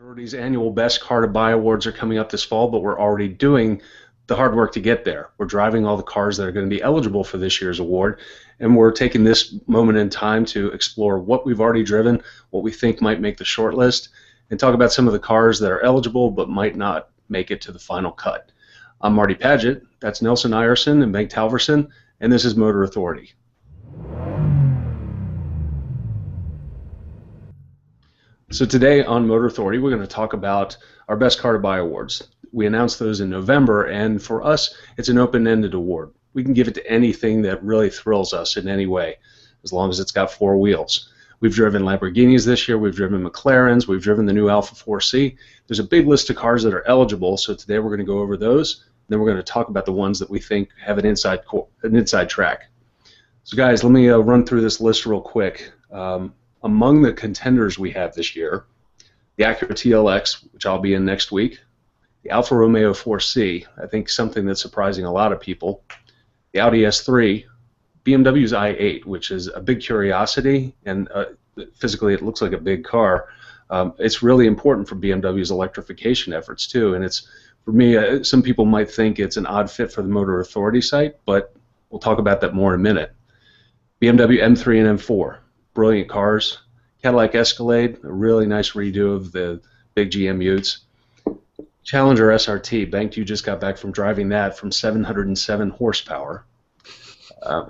Authority's annual Best Car to Buy awards are coming up this fall, but we're already doing the hard work to get there. We're driving all the cars that are going to be eligible for this year's award, and we're taking this moment in time to explore what we've already driven, what we think might make the short list, and talk about some of the cars that are eligible but might not make it to the final cut. I'm Marty Paget, that's Nelson Ierson and Bengt Halverson, and this is Motor Authority. So today on Motor Authority, we're going to talk about our Best Car to Buy awards. We announced those in November, and for us, it's an open-ended award. We can give it to anything that really thrills us in any way, as long as it's got four wheels. We've driven Lamborghinis this year, we've driven McLarens, we've driven the new Alfa 4C. There's a big list of cars that are eligible, so today we're going to go over those, then we're going to talk about the ones that we think have an inside track. So guys, let me run through this list real quick. Among the contenders we have this year, the Acura TLX, which I'll be in next week, the Alfa Romeo 4C, I think something that's surprising a lot of people, the Audi S3, BMW's i8, which is a big curiosity, and physically it looks like a big car. It's really important for BMW's electrification efforts too, and it's, for me, some people might think it's an odd fit for the Motor Authority site, but we'll talk about that more in a minute. BMW M3 and M4. Brilliant cars. Cadillac Escalade, a really nice redo of the big GM Utes. Challenger SRT, Bengt, you just got back from driving that from 707 horsepower.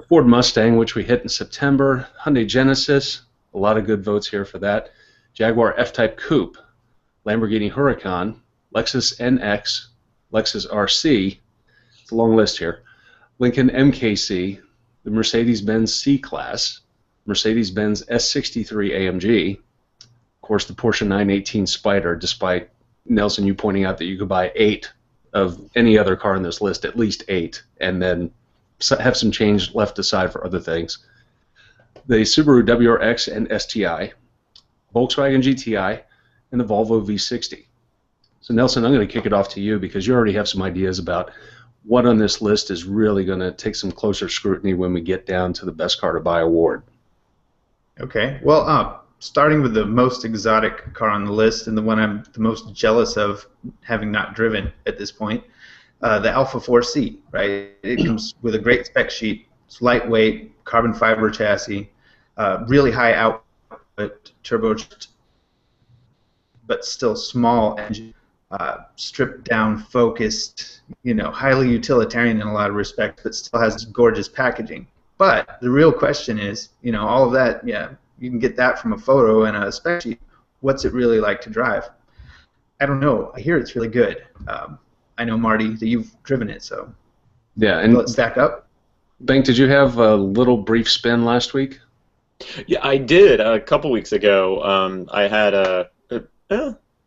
Ford Mustang, which we hit in September. Hyundai Genesis, a lot of good votes here for that. Jaguar F-Type Coupe, Lamborghini Huracan, Lexus NX, Lexus RC, it's a long list here. Lincoln MKC, the Mercedes-Benz C-Class, Mercedes-Benz S63 AMG, of course the Porsche 918 Spyder, despite Nelson you pointing out that you could buy 8 of any other car in this list, at least 8, and then have some change left aside for other things. The Subaru WRX and STI, Volkswagen GTI, and the Volvo V60. So Nelson, I'm going to kick it off to you because you already have some ideas about what on this list is really going to take some closer scrutiny when we get down to the Best Car to Buy award. Okay, well, starting with the most exotic car on the list and the one I'm the most jealous of having not driven at this point, the Alfa 4C, right? It comes with a great spec sheet. It's lightweight, carbon fiber chassis, really high output, turbo, but still small engine, stripped down, focused, highly utilitarian in a lot of respects, but still has gorgeous packaging. But the real question is, all of that, yeah, you can get that from a photo and a spec sheet. What's it really like to drive? I don't know. I hear it's really good. I know, Marty, that you've driven it, so yeah. And let's stack up. Bengt, did you have a little brief spin last week? Yeah, I did. A couple weeks ago, I had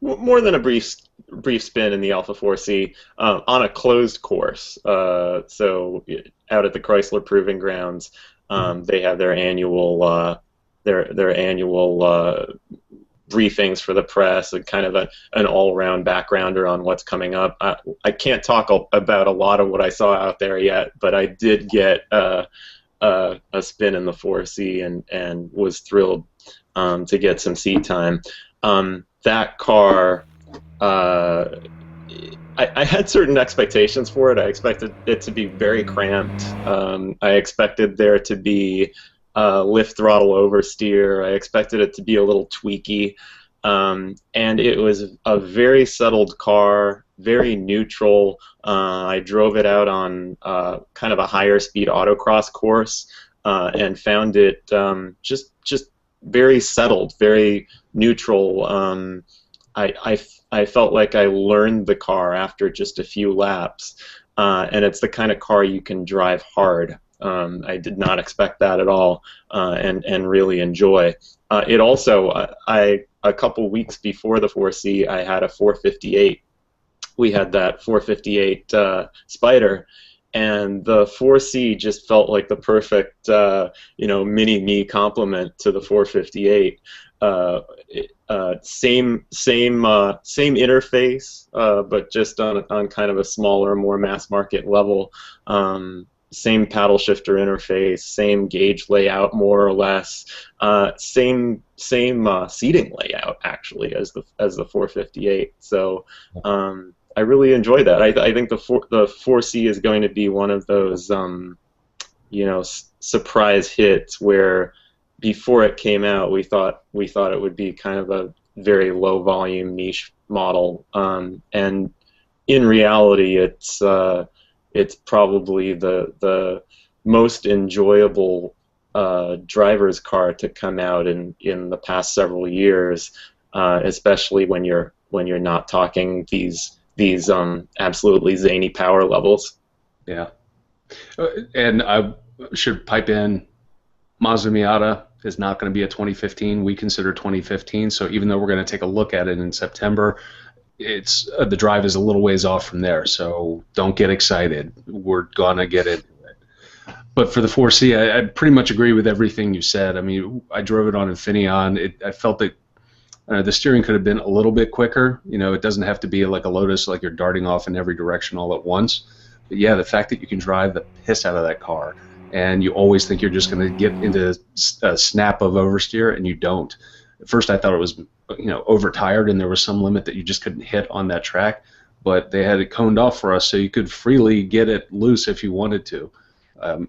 more than a brief spin in the Alfa 4C on a closed course. So out at the Chrysler Proving Grounds, they have their annual briefings for the press and kind of an all-around backgrounder on what's coming up. I can't talk about a lot of what I saw out there yet, but I did get a spin in the 4C and was thrilled to get some seat time. That car, I had certain expectations for it. I expected it to be very cramped. I expected there to be lift throttle oversteer. I expected it to be a little tweaky. And it was a very settled car, very neutral. I drove it out on kind of a higher speed autocross course and found it just very settled, very neutral. I felt like I learned the car after just a few laps, and it's the kind of car you can drive hard. I did not expect that at all, and really enjoy. It also, a couple weeks before the 4C, I had a 458. We had that 458 Spyder, and the 4C just felt like the perfect, mini-me complement to the 458. Same interface, but just on kind of a smaller, more mass market level. same paddle shifter interface, same gauge layout more or less, same seating layout actually as the 458. So I really enjoy that. I think the 4C is going to be one of those surprise hits where before it came out we thought it would be kind of a very low volume niche model, and in reality it's probably the most enjoyable driver's car to come out in the past several years, especially when you're not talking these absolutely zany power levels. Yeah, and I should pipe in, Mazda Miata is not going to be a 2015. We consider 2015, so even though we're going to take a look at it in September, it's the drive is a little ways off from there, so don't get excited. We're gonna get into it. But for the 4C, I pretty much agree with everything you said. I mean, I drove it on Infineon. I felt that the steering could have been a little bit quicker. It doesn't have to be like a Lotus, like you're darting off in every direction all at once. But yeah, the fact that you can drive the piss out of that car, and you always think you're just going to get into a snap of oversteer, and you don't. At first, I thought it was overtired, and there was some limit that you just couldn't hit on that track. But they had it coned off for us, so you could freely get it loose if you wanted to,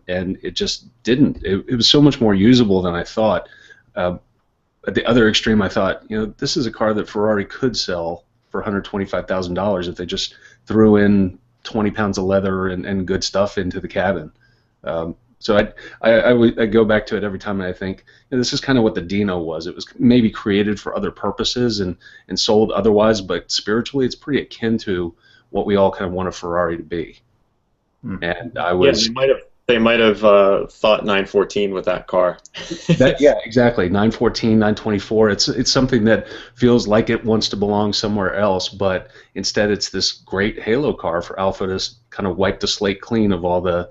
and it just didn't. It was so much more usable than I thought. At the other extreme, I thought, this is a car that Ferrari could sell for $125,000 if they just threw in 20 pounds of leather and good stuff into the cabin. So I go back to it every time, and I think this is kind of what the Dino was. It was maybe created for other purposes and sold otherwise, but spiritually it's pretty akin to what we all kind of want a Ferrari to be. And I was... Yeah, they might have thought 914 with that car. Yeah, exactly. 914, 924. It's something that feels like it wants to belong somewhere else, but instead it's this great halo car for Alfa to kind of wipe the slate clean of all the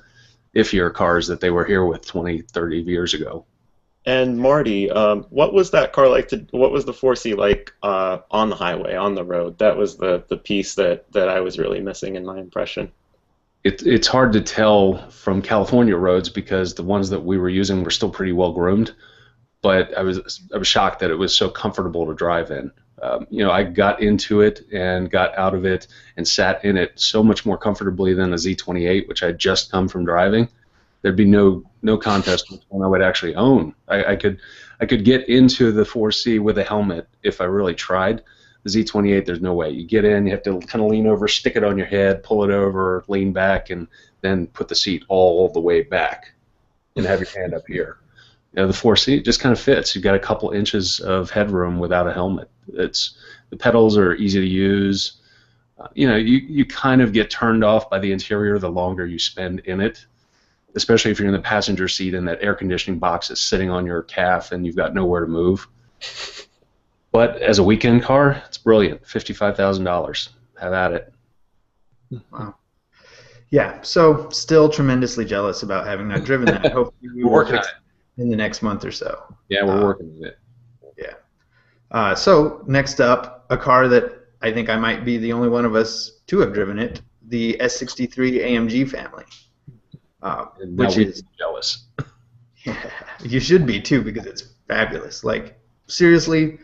iffier cars that they were here with 20, 30 years ago. And Marty, what was that car like? What was the 4C like on the highway, on the road? That was the piece that I was really missing in my impression. It's hard to tell from California roads because the ones that we were using were still pretty well groomed, but I was shocked that it was so comfortable to drive in. I got into it and got out of it and sat in it so much more comfortably than a Z28, which I had just come from driving. There'd be no contest which one I would actually own. I could get into the 4C with a helmet if I really tried. The Z28, there's no way. You get in, you have to kind of lean over, stick it on your head, pull it over, lean back, and then put the seat all the way back and have your hand up here. The 4C just kind of fits. You've got a couple inches of headroom without a helmet. The pedals are easy to use. You kind of get turned off by the interior the longer you spend in it, especially if you're in the passenger seat and that air conditioning box is sitting on your calf and you've got nowhere to move. But as a weekend car, it's brilliant. $55,000. Have at it. Wow. Yeah, so still tremendously jealous about having not driven that. Hopefully we will working on it in the next month or so. Yeah, we're working on it. Yeah. So next up, a car that I think I might be the only one of us to have driven it, the S63 AMG family. Which is jealous. Yeah, you should be too because it's fabulous. Like, seriously,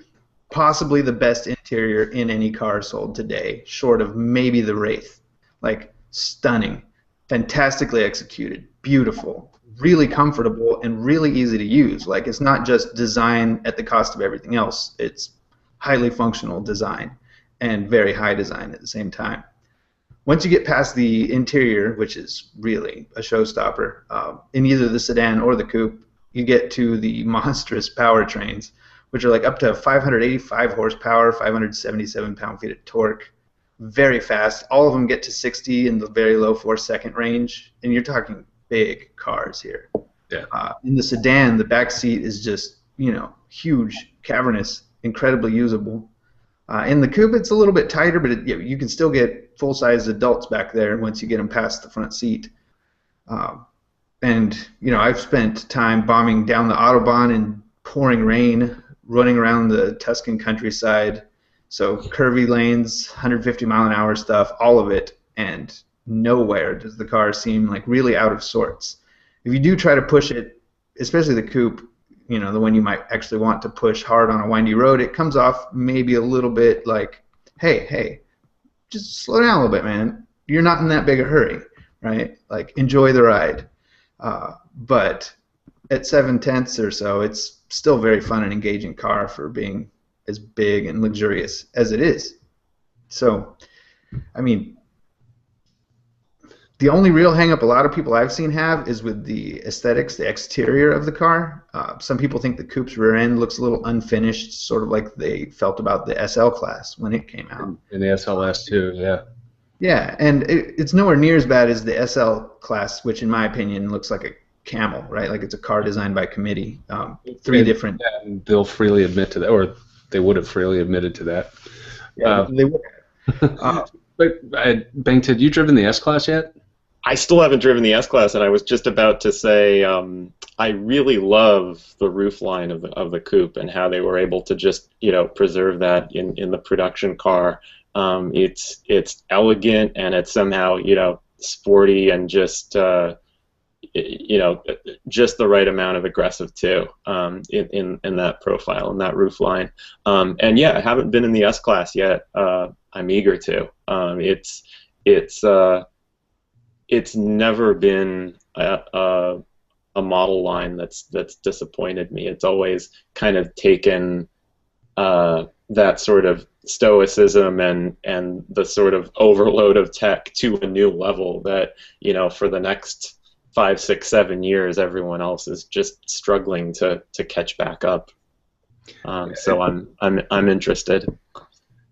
possibly the best interior in any car sold today, short of maybe the Wraith. Like, stunning, fantastically executed, beautiful, really comfortable, and really easy to use. Like, it's not just design at the cost of everything else. It's highly functional design and very high design at the same time. Once you get past the interior, which is really a showstopper, in either the sedan or the coupe, you get to the monstrous powertrains, which are like up to 585 horsepower, 577 pound-feet of torque, very fast. All of them get to 60 in the very low 4-second range, and you're talking big cars here. Yeah. In the sedan, the back seat is just, huge, cavernous, incredibly usable. In the coupe, it's a little bit tighter, but you can still get full-sized adults back there once you get them past the front seat. And I've spent time bombing down the Autobahn in pouring rain, running around the Tuscan countryside, so curvy lanes, 150-mile-an-hour stuff, all of it, and nowhere does the car seem like really out of sorts. If you do try to push it, especially the coupe, you know, the one you might actually want to push hard on a windy road, it comes off maybe a little bit like, hey, just slow down a little bit, man. You're not in that big a hurry, right? Like, enjoy the ride. But at 7/10 or so, it's still a very fun and engaging car for being as big and luxurious as it is. So, I mean, the only real hang-up a lot of people I've seen have is with the aesthetics, the exterior of the car. Some people think the coupe's rear end looks a little unfinished, sort of like they felt about the SL class when it came out. And the SLS too, yeah. Yeah, and it's nowhere near as bad as the SL class, which in my opinion looks like a camel, right? Like it's a car designed by committee. Three different. And they'll freely admit to that, or they would have freely admitted to that. Yeah, they would have. But Bangted, you driven the S class yet? I still haven't driven the S class, and I was just about to say I really love the roof line of the coupe and how they were able to just preserve that in the production car. It's elegant and it's somehow sporty and just just the right amount of aggressive too in that profile and that roof line. And yeah, I haven't been in the S class yet. I'm eager to. It's never been a model line that's disappointed me. It's always kind of taken that sort of stoicism and the sort of overload of tech to a new level that for the next 5, 6, 7 years everyone else is just struggling to catch back up. So I'm interested.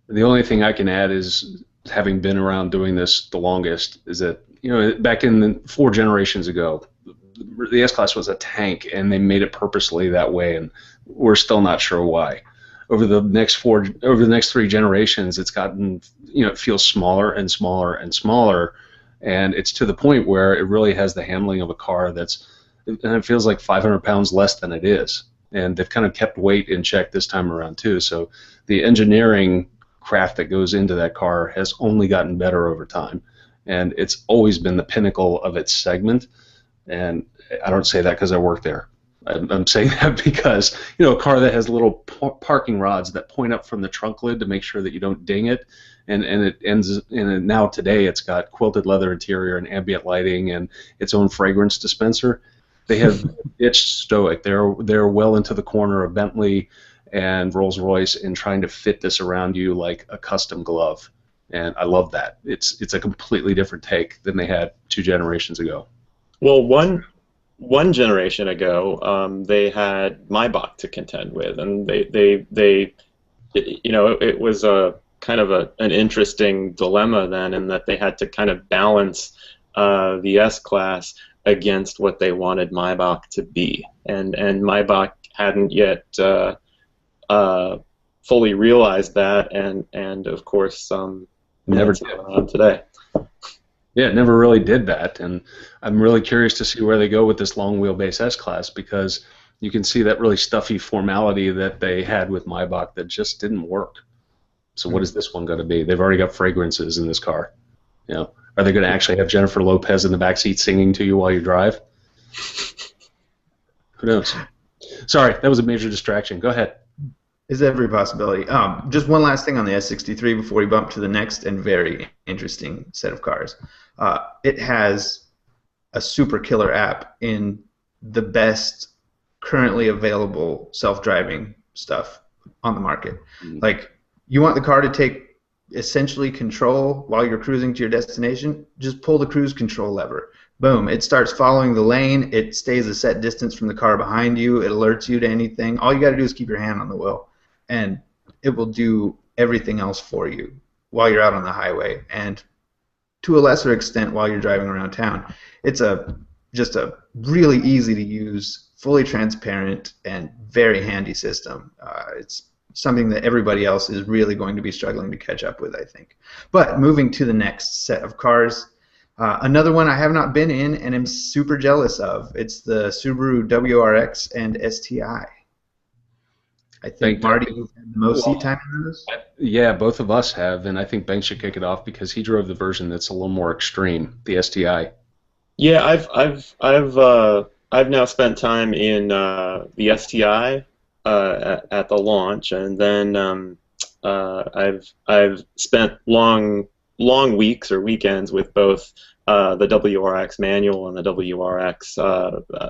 The only thing I can add is, having been around doing this the longest, is that back in 4 generations ago, the S class was a tank, and they made it purposely that way, and we're still not sure why. Over the next 3 generations, it's gotten, it feels smaller and smaller and smaller, and it's to the point where it really has the handling of a car and it feels like 500 pounds less than it is. And they've kind of kept weight in check this time around too. So the engineering craft that goes into that car has only gotten better over time, and it's always been the pinnacle of its segment. And I don't say that because I work there. I'm saying that because a car that has little parking rods that point up from the trunk lid to make sure that you don't ding it, and it ends in now today it's got quilted leather interior and ambient lighting and its own fragrance dispenser. They have it's stoic. They're well into the corner of Bentley and Rolls-Royce in trying to fit this around you like a custom glove, and I love that. It's a completely different take than they had 2 generations ago. Well, one generation ago, they had Maybach to contend with, and it was a kind of an interesting dilemma then, in that they had to kind of balance the S class against what they wanted Maybach to be, and Maybach hadn't yet fully realized that, and of course never did today. Yeah, it never really did that, and I'm really curious to see where they go with this long wheelbase S class, because you can see that really stuffy formality that they had with Maybach that just didn't work. So what is this one going to be? They've already got fragrances in this car. Are they going to actually have Jennifer Lopez in the backseat singing to you while you drive? Who knows? Sorry, that was a major distraction. Go ahead. Is every possibility. Just one last thing on the S63 before we bump to the next and very interesting set of cars. It has a super killer app in the best currently available self-driving stuff on the market. Like, you want the car to take essentially control while you're cruising to your destination, just pull the cruise control lever. Boom, it starts following the lane, it stays a set distance from the car behind you, it alerts you to anything. All you got to do is keep your hand on the wheel, and it will do everything else for you while you're out on the highway, and to a lesser extent while you're driving around town. It's just a really easy to use, fully transparent, and very handy system. It's something that everybody else is really going to be struggling to catch up with, I think. But moving to the next set of cars, another one I have not been in and am super jealous of. It's the Subaru WRX and STI. I think Marty had the most seat time in those. Yeah, both of us have, and I think Banks should kick it off because he drove the version that's a little more extreme, the STI. Yeah, I've now spent time in the STI at the launch, and then I've spent long weeks or weekends with both the WRX manual and the WRX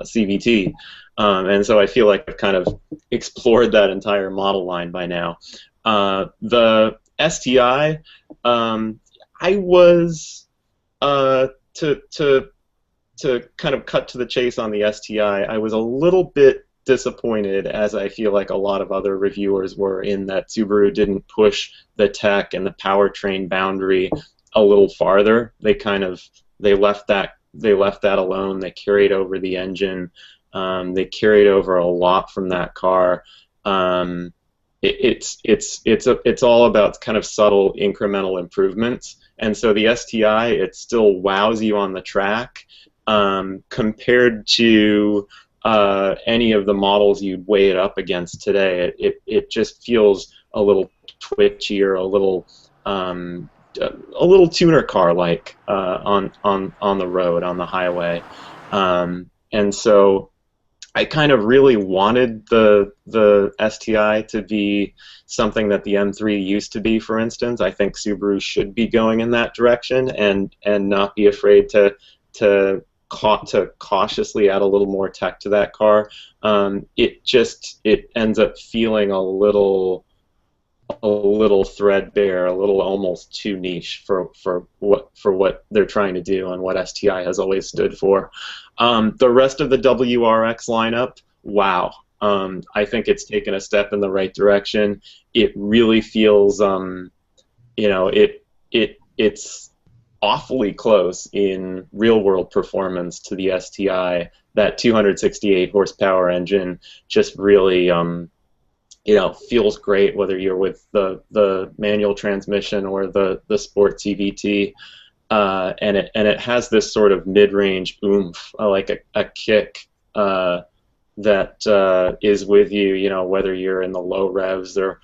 CVT, and so I feel like I've kind of explored that entire model line by now. The STI, I was to kind of cut to the chase on the STI, I was a little bit disappointed, as I feel like a lot of other reviewers were, in that Subaru didn't push the tech and the powertrain boundary a little farther. They left that alone. They carried over the engine. They carried over a lot from that car. It's all about kind of subtle incremental improvements, and so the STI, it still wows you on the track. Compared to any of the models you'd weigh it up against today, it just feels a little twitchier, a little tuner car-like on the road, on the highway, and so I kind of really wanted the STI to be something that the M3 used to be, for instance. I think Subaru should be going in that direction and not be afraid to cautiously add a little more tech to that car. It ends up feeling a little threadbare, a little almost too niche for what they're trying to do and what STI has always stood for. The rest of the WRX lineup, wow. I think it's taken a step in the right direction. It really feels, it's awfully close in real-world performance to the STI. That 268 horsepower engine just really, feels great, whether you're with the manual transmission or the sport CVT, and it has this sort of mid-range oomph, like a kick that is with you, whether you're in the low revs or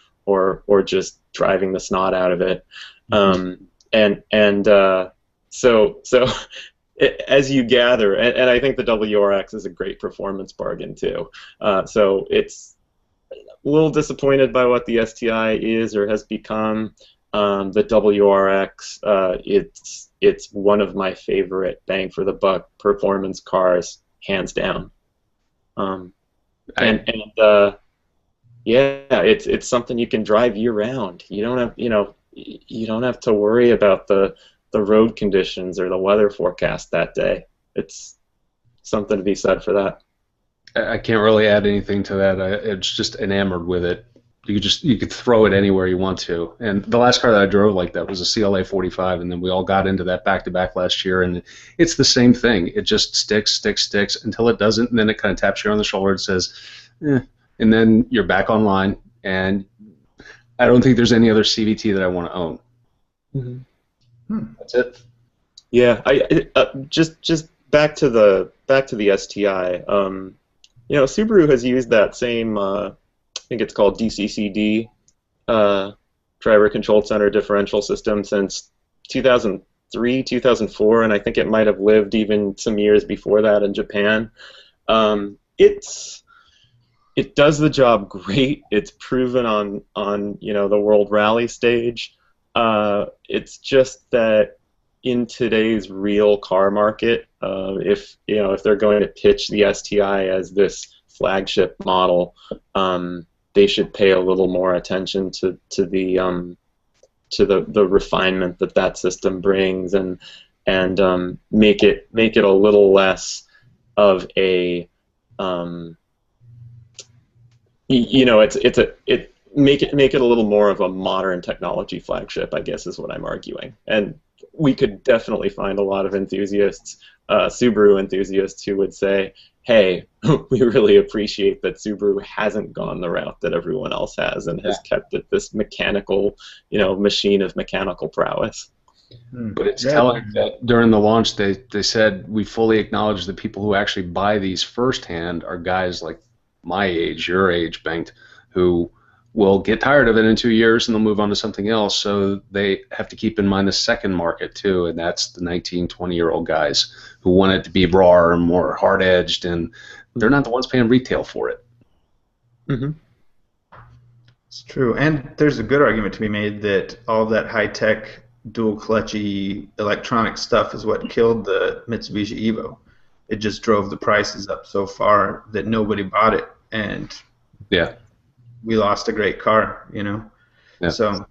just driving the snot out of it. So as you gather, and I think the WRX is a great performance bargain too. So it's a little disappointed by what the STI is or has become. The WRX, it's one of my favorite bang for the buck performance cars, hands down. Yeah, it's something you can drive year round. You don't have you don't have to worry about the road conditions or the weather forecast that day. It's something to be said for that. I can't really add anything to that. It's just enamored with it. You could throw it anywhere you want to. And the last car that I drove like that was a CLA 45, and then we all got into that back-to-back last year, and it's the same thing. It just sticks until it doesn't, and then it kind of taps you on the shoulder and says, eh, and then you're back online, and I don't think there's any other CVT that I want to own. Mm-hmm. That's it. Yeah, just back to the STI. Subaru has used that same, I think it's called DCCD, driver control center differential system, since 2003, 2004, and I think it might have lived even some years before that in Japan. It does the job great. It's proven on the World Rally stage. It's just that in today's real car market, if they're going to pitch the STI as this flagship model, they should pay a little more attention to the refinement that system brings, and make it a little less of a make it a little more of a modern technology flagship, I guess, is what I'm arguing. And we could definitely find a lot of enthusiasts, Subaru enthusiasts, who would say, hey, we really appreciate that Subaru hasn't gone the route that everyone else has and has kept it this mechanical, machine of mechanical prowess. But it's telling that during the launch they said, we fully acknowledge the people who actually buy these firsthand are guys like my age, your age, Bengt, who will get tired of it in 2 years and they'll move on to something else. So they have to keep in mind the second market too, and that's the 19, 20-year-old guys who want it to be raw and more hard-edged, and they're not the ones paying retail for it. Mm-hmm. It's true, and there's a good argument to be made that all of that high-tech, dual-clutchy electronic stuff is what killed the Mitsubishi Evo. It just drove the prices up so far that nobody bought it, and Yeah. we lost a great car, you know. Yeah. So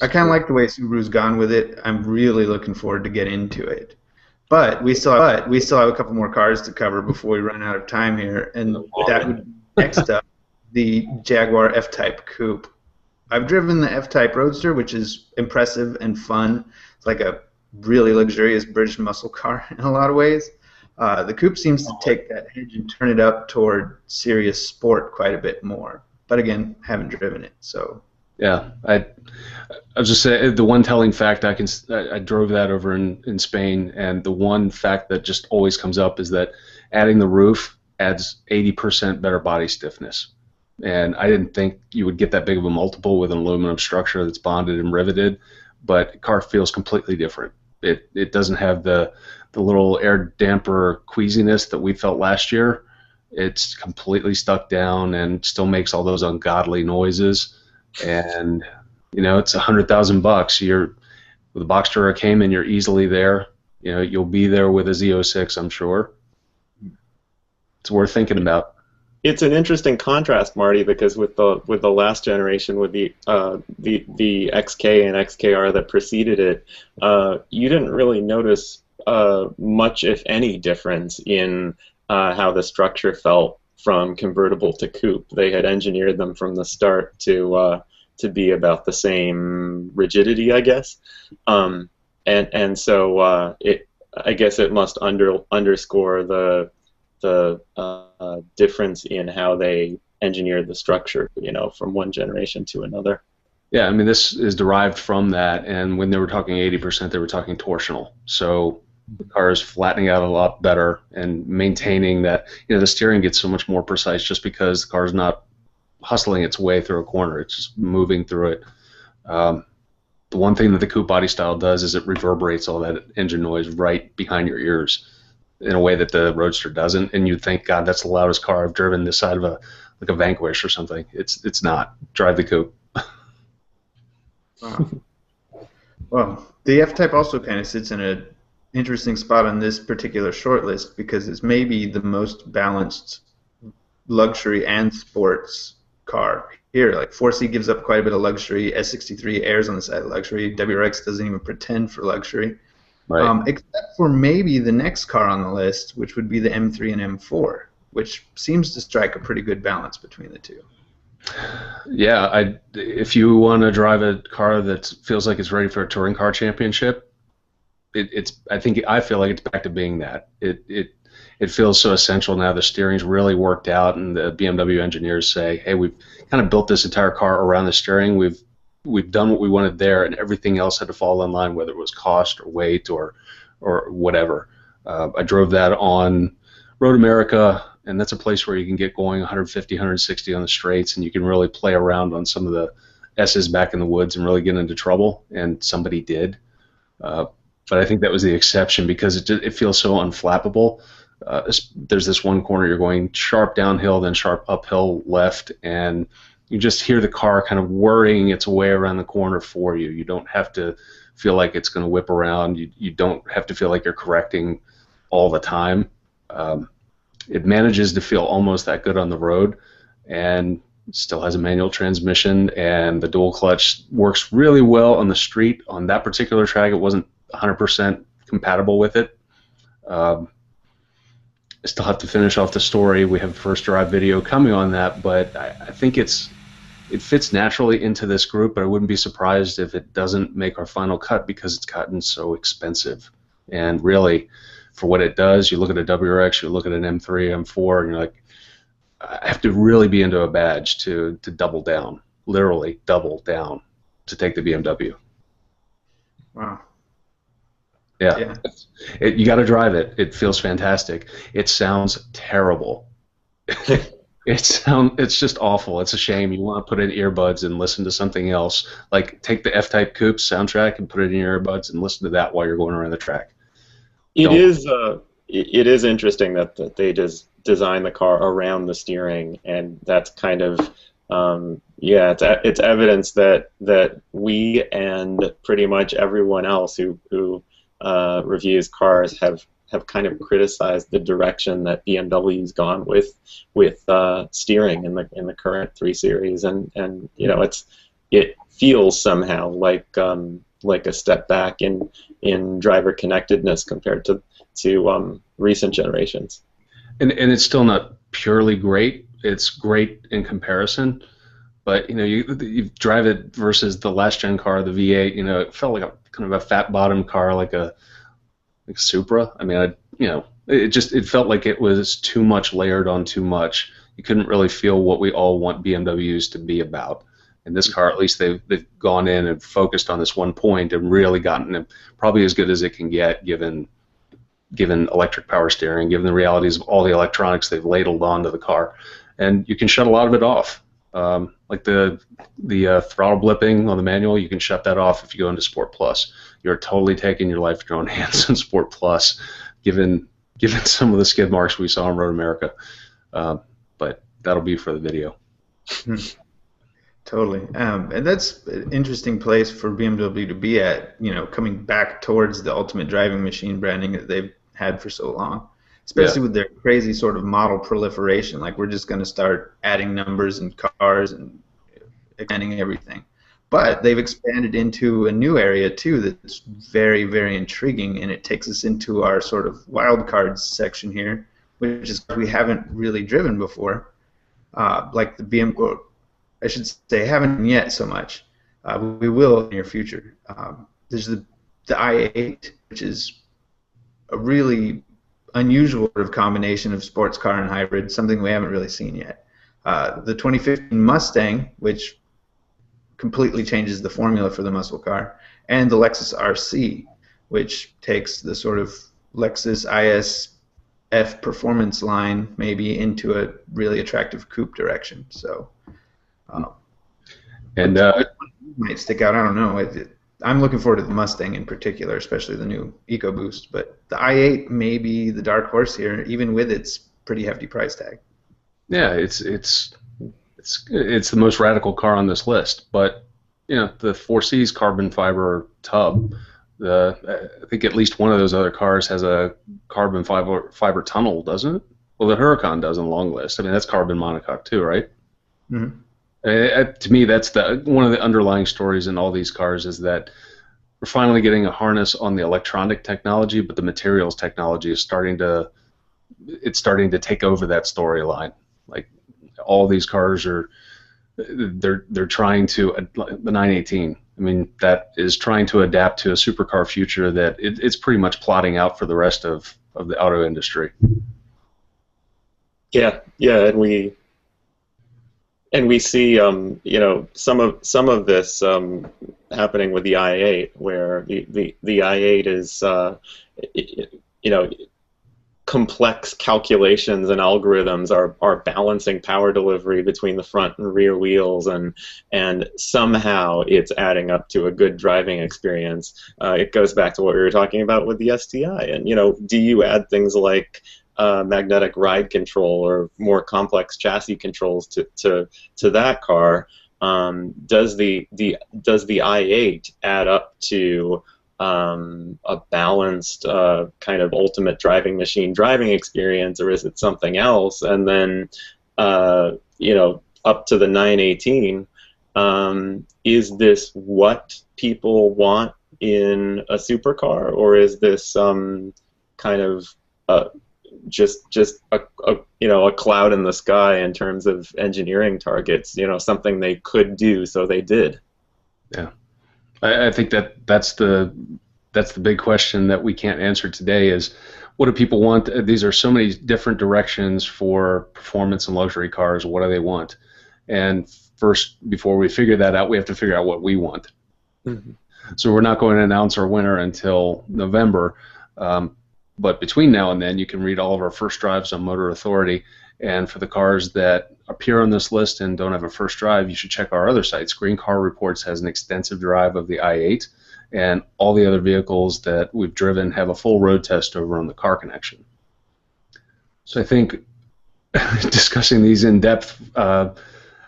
I kind of like the way Subaru's gone with it. I'm really looking forward to get into it. But we still have a couple more cars to cover before we run out of time here, and that would next up the Jaguar F-Type coupe. I've driven the F-Type Roadster, which is impressive and fun. It's like a really luxurious British muscle car in a lot of ways. The coupe seems to take that edge and turn it up toward serious sport quite a bit more. But again, haven't driven it, so. Yeah, I was just saying, the one telling fact I drove that over in Spain, and the one fact that just always comes up is that adding the roof adds 80% better body stiffness. And I didn't think you would get that big of a multiple with an aluminum structure that's bonded and riveted, but the car feels completely different. It doesn't have the little air damper queasiness that we felt last year. It's completely stuck down and still makes all those ungodly noises. And you know, it's $100,000. You're with a Boxster or a Cayman, you're easily there. You know, you'll be there with a Z06, I'm sure. It's worth thinking about. It's an interesting contrast, Marty, because with the last generation, with the XK and XKR that preceded it, you didn't really notice much, if any, difference in how the structure felt from convertible to coupe. They had engineered them from the start to be about the same rigidity, I guess, and so I guess it must underscore the difference in how they engineered the structure, you know, from one generation to another. Yeah, I mean, this is derived from that, and when they were talking 80%, they were talking torsional. So the car is flattening out a lot better and maintaining that. You know, the steering gets so much more precise just because the car is not hustling its way through a corner; it's just moving through it. The one thing that the coupe body style does is it reverberates all that engine noise right behind your ears in a way that the Roadster doesn't, and you'd think, God, that's the loudest car I've driven this side of a Vanquish or something. It's not. Drive the coupe. Wow. Well, the F-Type also kind of sits in an interesting spot on this particular shortlist because it's maybe the most balanced luxury and sports car here. Like 4C gives up quite a bit of luxury. S63 airs on the side of luxury. WRX doesn't even pretend for luxury. Right. Except for maybe the next car on the list, which would be the M3 and M4, which seems to strike a pretty good balance between the two. Yeah, if you want to drive a car that feels like it's ready for a touring car championship, I feel like it's back to being that. It feels so essential now. The steering's really worked out, and the BMW engineers say, hey, we've kind of built this entire car around the steering. We've done what we wanted there, and everything else had to fall in line, whether it was cost or weight or whatever. I drove that on Road America, and that's a place where you can get going 150, 160 on the straights, and you can really play around on some of the S's back in the woods and really get into trouble, and somebody did. But I think that was the exception because it feels so unflappable. There's this one corner you're going sharp downhill, then sharp uphill left, and you just hear the car kind of worrying its way around the corner for you. You don't have to feel like it's going to whip around. You don't have to feel like you're correcting all the time. It manages to feel almost that good on the road, and still has a manual transmission, and the dual clutch works really well on the street. On that particular track, it wasn't 100% compatible with it. I still have to finish off the story. We have a first drive video coming on that, but I think it fits naturally into this group, but I wouldn't be surprised if it doesn't make our final cut because it's gotten so expensive. And really, for what it does, you look at a WRX, you look at an M3, M4, and you're like, I have to really be into a badge to double down, literally double down, to take the BMW. Wow. Yeah. You got to drive it. It feels fantastic. It sounds terrible. It's just awful. It's a shame. You want to put in earbuds and listen to something else. Like take the F-Type coupe soundtrack and put it in your earbuds and listen to that while you're going around the track. It Don't. is it is interesting that they just design the car around the steering, and that's kind of yeah, it's evidence that we and pretty much everyone else who reviews cars have kind of criticized the direction that BMW's gone with steering in the current 3 Series, and you know it feels somehow like a step back in driver connectedness compared to recent generations. And it's still not purely great. It's great in comparison, but you know you drive it versus the last gen car, the V8. You know, it felt like a kind of a fat bottom car, like a Supra. I mean, it felt like it was too much layered on too much. You couldn't really feel what we all want BMWs to be about. In this car, at least they've gone in and focused on this one point and really gotten it probably as good as it can get, given electric power steering, given the realities of all the electronics they've ladled onto the car, and you can shut a lot of it off. Like the throttle blipping on the manual, you can shut that off if you go into Sport Plus. You're totally taking your life in your own hands in Sport Plus, given some of the skid marks we saw in Road America. But that'll be for the video. Totally, and that's an interesting place for BMW to be at. You know, coming back towards the ultimate driving machine branding that they've had for so long, especially with their crazy sort of model proliferation. Like, we're just going to start adding numbers and cars and expanding everything. But they've expanded into a new area too that's very, very intriguing, and it takes us into our sort of wild cards section here, which is we haven't really driven before, like the BMW. I should say haven't yet so much. We will in the near future. There's the i8, which is a really unusual sort of combination of sports car and hybrid, something we haven't really seen yet. The 2015 Mustang, which completely changes the formula for the muscle car, and the Lexus RC, which takes the sort of Lexus ISF performance line maybe into a really attractive coupe direction. So. And might stick out. I don't know. I'm looking forward to the Mustang in particular, especially the new EcoBoost. But the i8 may be the dark horse here, even with its pretty hefty price tag. yeah, it's the most radical car on this list. But you know, the 4C's carbon fiber tub. I think at least one of those other cars has a carbon fiber tunnel, doesn't it? Well, the Huracan does on the long list. I mean, that's carbon monocoque too, right? Mm-hmm. To me, that's one of the underlying stories in all these cars is that we're finally getting a harness on the electronic technology, but the materials technology is starting to take over that storyline. Like all these cars they're trying to the 918. I mean, that is trying to adapt to a supercar future that it's pretty much plotting out for the rest of the auto industry. Yeah, and we see, you know, some of this happening with the i8, where the i8 is, you know, complex calculations and algorithms are balancing power delivery between the front and rear wheels, and somehow it's adding up to a good driving experience. It goes back to what we were talking about with the STI, and you know, do you add things like magnetic ride control or more complex chassis controls to that car? Does the i8 add up to a balanced kind of ultimate driving machine driving experience, or is it something else? And then you know, up to the 918, is this what people want in a supercar, or is this kind of just a you know, a cloud in the sky in terms of engineering targets? You know, something they could do, so they did. Yeah, I think that's the big question that we can't answer today is, what do people want? These are so many different directions for performance and luxury cars. What do they want? And first, before we figure that out, we have to figure out what we want. Mm-hmm. So we're not going to announce our winner until November. But between now and then, you can read all of our first drives on Motor Authority, And for the cars that appear on this list and don't have a first drive, you should check our other sites. Green Car Reports has an extensive drive of the i8, and all the other vehicles that we've driven have a full road test over on the Car Connection. So I think discussing these in depth,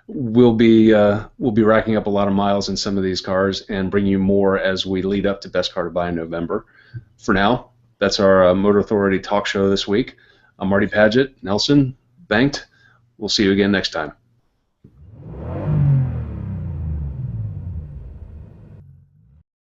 we'll be racking up a lot of miles in some of these cars and bring you more as we lead up to Best Car to Buy in November. For now, that's our Motor Authority talk show this week. I'm Marty Paget. Nelson, Banked. We'll see you again next time.